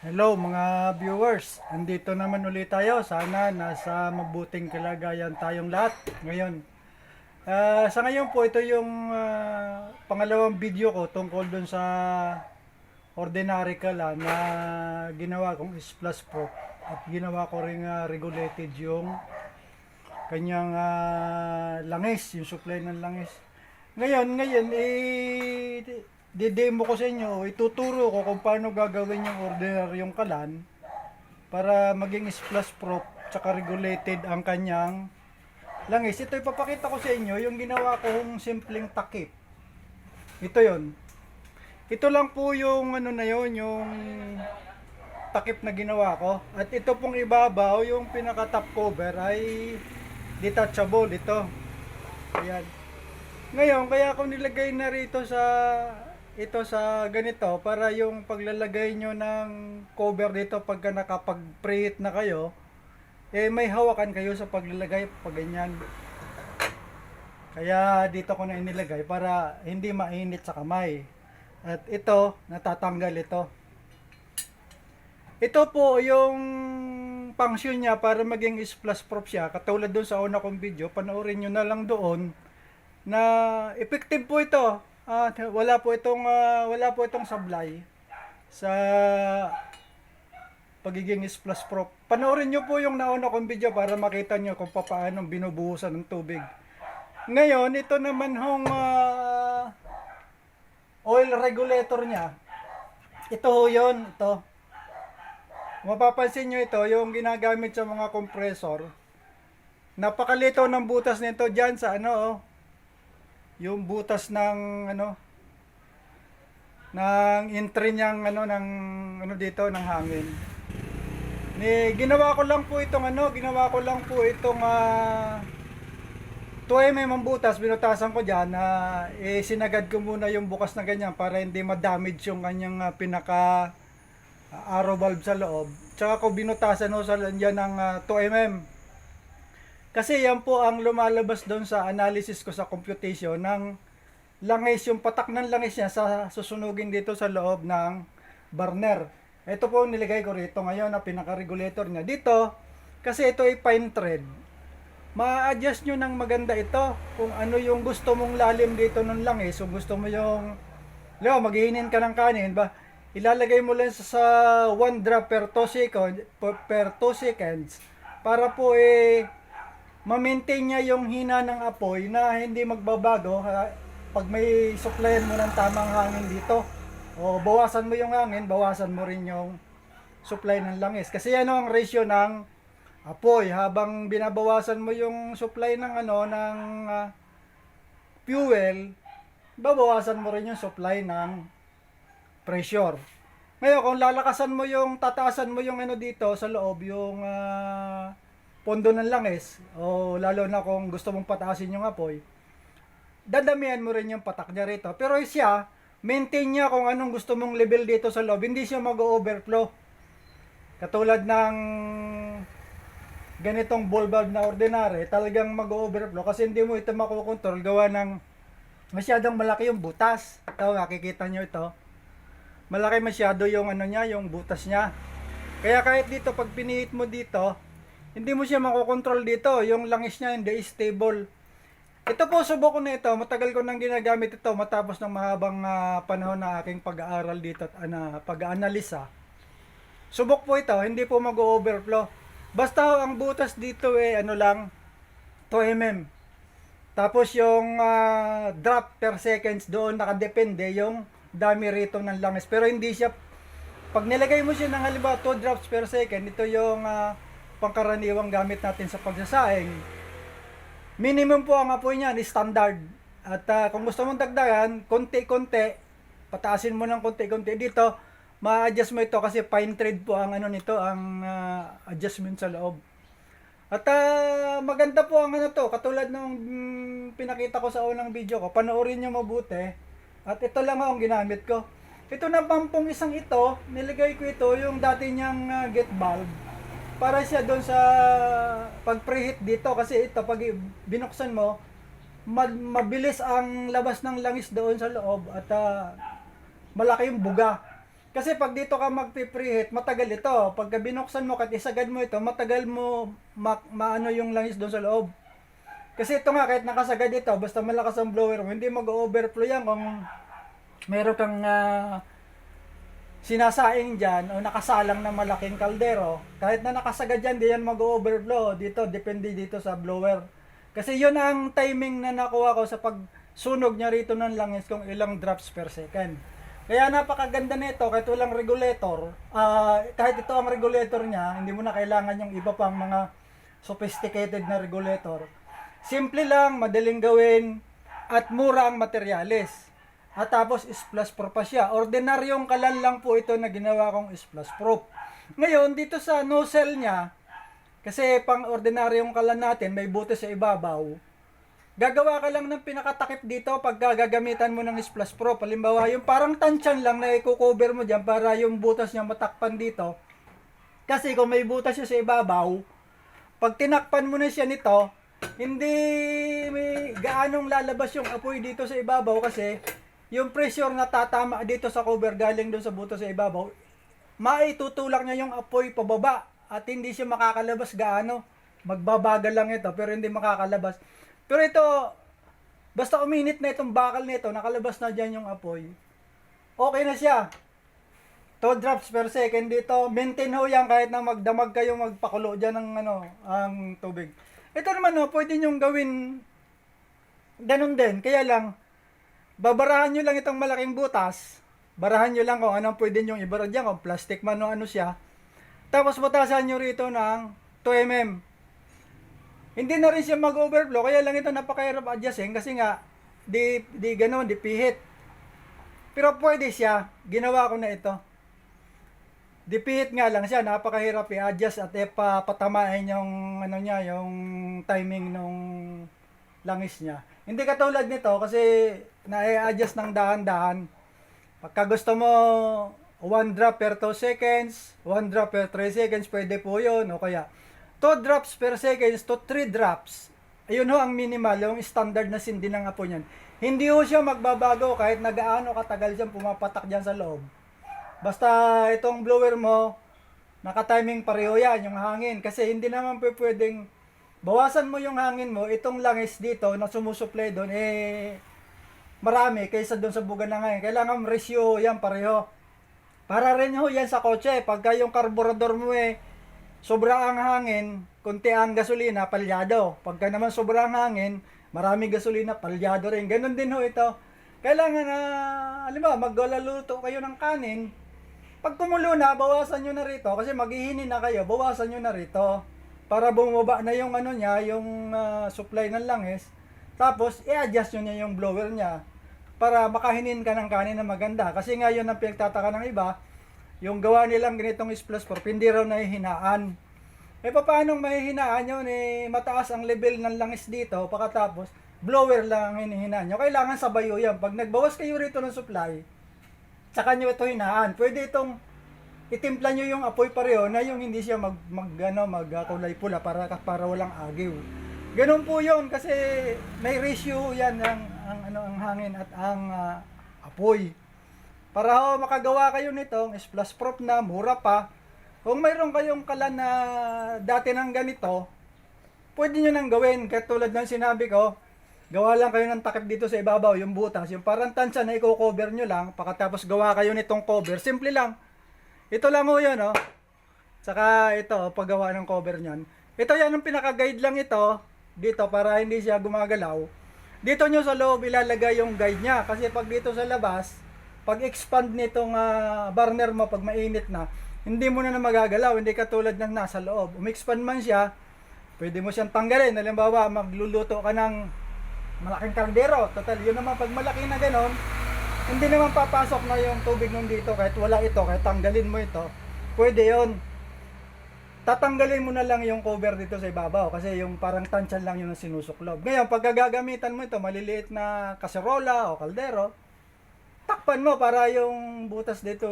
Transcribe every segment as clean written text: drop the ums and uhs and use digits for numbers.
Hello mga viewers, andito naman ulit tayo. Sana nasa mabuting kalagayan tayong lahat ngayon. Sa ngayon po, ito yung pangalawang video ko tungkol dun sa ordinary kala na ginawa kong Splash Pro. At ginawa ko rin regulated yung kanyang langis, yung supply ng langis. Ngayon, didemo ko sa inyo, ituturo ko kung paano gagawin yung order yung kalan para maging splash proof tsaka regulated ang kanyang langis. Ito ipapakita ko sa inyo yung ginawa kong simpleng takip. Ito yon. Ito lang po yung ano na yon, yung takip na ginawa ko. At ito pong ibabaw, yung pinaka top cover ay detachable ito. Ayan. Ngayon, kaya ako nilagay na rito sa ganito para yung paglalagay nyo ng cover dito pagka nakapag-preheat na kayo, may hawakan kayo sa paglalagay pag ganyan. Kaya dito ko na inilagay para hindi mainit sa kamay. At ito, natatanggal ito. Ito po yung function niya para maging splash proof siya. Katulad dun sa una kong video, panoorin nyo na lang doon na effective po ito. Wala po itong sablay sa pagiging splash proof. Panoorin nyo po yung nauna kong video para makita nyo kung paano binubuhusan ng tubig. Ngayon, ito naman hong oil regulator niya. Ito ho yun, ito. Mapapansin nyo ito, yung ginagamit sa mga compressor. Napakalito ng butas nito dyan sa yung butas ng ng entry niyang ng dito ng hangin. Ginawa ko lang po itong 2mm ang butas, binutasan ko diyan na sinagad ko muna yung bukas na ganyan para hindi ma-damage yung kanyang pinaka arrow valve sa loob. Tsaka ko binutasan sa diyan ng 2mm. Kasi yan po ang lumalabas doon sa analysis ko sa computation ng langis, yung patak ng langis niya sa susunugin dito sa loob ng burner. Ito po nilagay ko rito ngayon na pinaka-regulator niya. Dito, kasi ito ay fine thread, ma-adjust nyo ng maganda ito kung ano yung gusto mong lalim dito ng langis. Kung gusto mo yung, maghihinin ka ng kanin, ilalagay mo lang sa 1 drop per 2 seconds para po ma-maintain niya yung hina ng apoy na hindi magbabago pag may supplyan mo ng tamang hangin dito. O bawasan mo yung hangin, bawasan mo rin yung supply ng langis. Kasi ang ratio ng apoy. Habang binabawasan mo yung supply ng fuel, babawasan mo rin yung supply ng pressure. Ngayon, kung tataasan mo yung dito sa loob, yung pondo ng langis, o lalo na kung gusto mong pataasin yung apoy, dadamihan mo rin yung patak niya rito. Pero siya, maintain niya kung anong gusto mong level dito sa loob. Hindi siya mag-overflow. Katulad ng ganitong ball valve na ordinary, talagang mag-overflow kasi hindi mo ito makokontrol gawa ng masyadong malaki yung butas. Ito, nakikita nyo ito. Malaki masyado yung yung butas niya. Kaya kahit dito, pag pinihit mo dito, hindi mo siya makokontrol dito. Yung langis niya hindi stable. Ito po, subok ko na ito. Matagal ko nang ginagamit ito matapos ng mahabang panahon na aking pag-aaral dito at pag-aanalisa. Subok po ito, hindi po mag-overflow. Basta ang butas dito 2mm. Tapos yung drop per seconds doon nakadepende yung dami rito ng langis. Pero hindi siya, pag nilagay mo siya ng halimbawa 2 drops per second, ito yung pangkaraniwang gamit natin sa pagsasaing. Minimum po ang apoy niyan, standard. At kung gusto mong dagdagan, konti-konti, pataasin mo ng konti-konti dito, ma-adjust mo ito kasi fine thread po ang nito, ang adjustment sa loob. At maganda po ang katulad ng pinakita ko sa unang video ko, panoorin niyo mabuti. At ito lang ang ginamit ko. Ito na pampong isang ito, nilagay ko ito, yung dati niyang gate valve. Para siya doon sa pag-preheat dito kasi ito pag binuksan mo, mabilis ang labas ng langis doon sa loob at malaki yung buga. Kasi pag dito ka magpipreheat, matagal ito. Pagka binuksan mo, kahit isagad mo ito, matagal mo maano yung langis doon sa loob. Kasi ito nga, kahit nakasagad ito, basta malakas ang blower mo, hindi mag-overflow yan kung meron kang sinasaing dyan o nakasalang na malaking kaldero. Kahit na nakasagad yan, di yan mag-overflow. Dito, depende dito sa blower. Kasi yun ang timing na nakuha ko sa pagsunog niya rito ng langis kung ilang drops per second. Kaya napakaganda nito kahit walang regulator. Kahit ito ang regulator niya, hindi mo na kailangan yung iba pang mga sophisticated na regulator. Simple lang, madaling gawin, at mura ang materyales. At tapos splash proof pa siya. Ordinaryong kalan lang po ito na ginawa kong splash proof. Ngayon, dito sa nozzle niya, kasi pang ordinaryong kalan natin, may butas sa ibabaw. Gagawa ka lang ng pinakatakip dito pag gagamitan mo ng splash proof. Halimbawa, yung parang tansyan lang na i-cover mo dyan para yung butas niya matakpan dito. Kasi kung may butas siya sa ibabaw, pag tinakpan mo na siya nito, hindi may gaanong lalabas yung apoy dito sa ibabaw kasi yung pressure na tatama dito sa cover galing doon sa butas sa ibabaw, maitutulak niya yung apoy pababa at hindi siya makakalabas gaano. Magbabagal lang ito pero hindi makakalabas. Pero ito, basta uminit na itong bakal nito, nakalabas na dyan yung apoy. Okay na siya. 2 drops per second dito. Maintain ho yan kahit na magdamag kayo magpakulo dyan ng ang tubig. Ito naman pwede nyo gawin ganun din. Kaya lang, babarahan nyo lang itong malaking butas. Barahan nyo lang kung anong pwede nyo ibara dyan. Kung plastic man o ano siya. Tapos butasan nyo rito ng 2 mm. Hindi na rin siya mag-overflow, kaya lang ito napakahirap adjustin kasi nga, di gano'n, di pihit. Pero pwede siya, ginawa ko na ito. Di pihit nga lang siya, napakahirap i-adjust at patamain yung, yung timing ng langis niya. Hindi katulad nito kasi na-adjust ng dahan-dahan. Pagka gusto mo 1 drop per 2 seconds, 1 drop per 3 seconds, pwede po yun, o kaya 2 drops per seconds to 3 drops. Ayun ho ang minimal, yung standard na sindi ng apoy niyan. Hindi ho siya magbabago kahit nagaano katagal siyang pumapatak dyan sa loob. Basta itong blower mo, naka-timing pareho yan, yung hangin. Kasi hindi naman pwedeng bawasan mo yung hangin mo, itong langis dito na sumusupply doon, marami kaysa doon sa buga ng hangin. Kailangan ratio yan pareho. Para rin ho yan sa kotse, pagka yung karburador mo sobra ang hangin, konti ang gasolina, palyado. Pagka naman sobra ang hangin, marami gasolina, palyado rin. Ganon din ho ito. Kailangan na, magluluto kayo ng kanin. Pag tumulo na, bawasan nyo na rito. Kasi maghihinin na kayo, bawasan nyo na rito. Para bumaba na yung yung supply ng langis. Tapos, i-adjust nyo niya yung blower niya. Para makahinin ka ng kanin na maganda. Kasi nga yun ang pinagtataka ng iba. Yung gawa nilang ganitong splash proof, hindi raw nahihinaan. Paano mahihinaan yun? Mataas ang level ng langis dito, pagkatapos, blower lang ang hinihinaan nyo. Kailangan sabayo yan. Pag nagbawas kayo rito ng supply, saka nyo ito hinaan. Pwede itong itimpla nyo yung apoy pareho na yung hindi siya magkulay pula para walang agiw. Ganun po yun kasi may ratio yan ang hangin at ang apoy. Para makagawa kayo nitong splash proof na mura pa. Kung mayroon kayong kalan na dati ng ganito, pwede nyo nang gawin. Katulad ng sinabi ko, gawa lang kayo ng takip dito sa ibabaw, yung butas, yung parang tansya na i-cover nyo lang, pagkatapos gawa kayo nitong cover. Simple lang. Ito lang ho yun, Saka ito, paggawa ng cover nyan. Ito yan, ang pinaka-guide lang ito, dito para hindi siya gumagalaw. Dito nyo sa loob ilalagay yung guide nya. Kasi pag dito sa labas, pag-expand nitong burner mo pag mainit na, hindi mo na magagalaw, hindi katulad ng nasa loob. Umexpand man siya, pwede mo siyang tanggalin. Halimbawa, magluluto ka ng malaking kaldero. Total, yun naman pag malaki na ganon, hindi naman papasok na yung tubig nung dito kahit wala ito, kahit tanggalin mo ito. Pwede yon. Tatanggalin mo na lang yung cover dito sa ibabaw kasi yung parang tansyan lang yung sinusuklob. Ngayon, pag gagamitan mo ito, maliliit na kaserola o kaldero, takpan mo para yung butas dito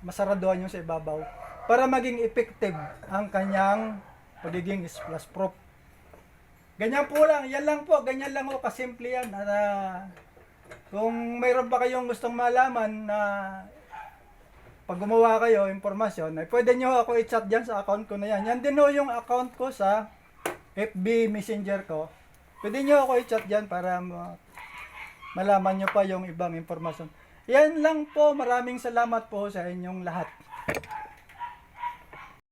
masaraduhan yung sa ibabaw para maging effective ang kanyang pagiging splash proof. Ganyan po lang, yan lang po, ganyan lang po, kasimple yan. Kung mayroon pa kayong gustong malaman na pag gumawa kayo, impormasyon, ay pwede nyo ako i-chat dyan sa account ko na yan. Yan din ho yung account ko sa FB Messenger ko. Pwede nyo ako i-chat dyan para malaman nyo pa yung ibang impormasyon. Yan lang po. Maraming salamat po sa inyong lahat.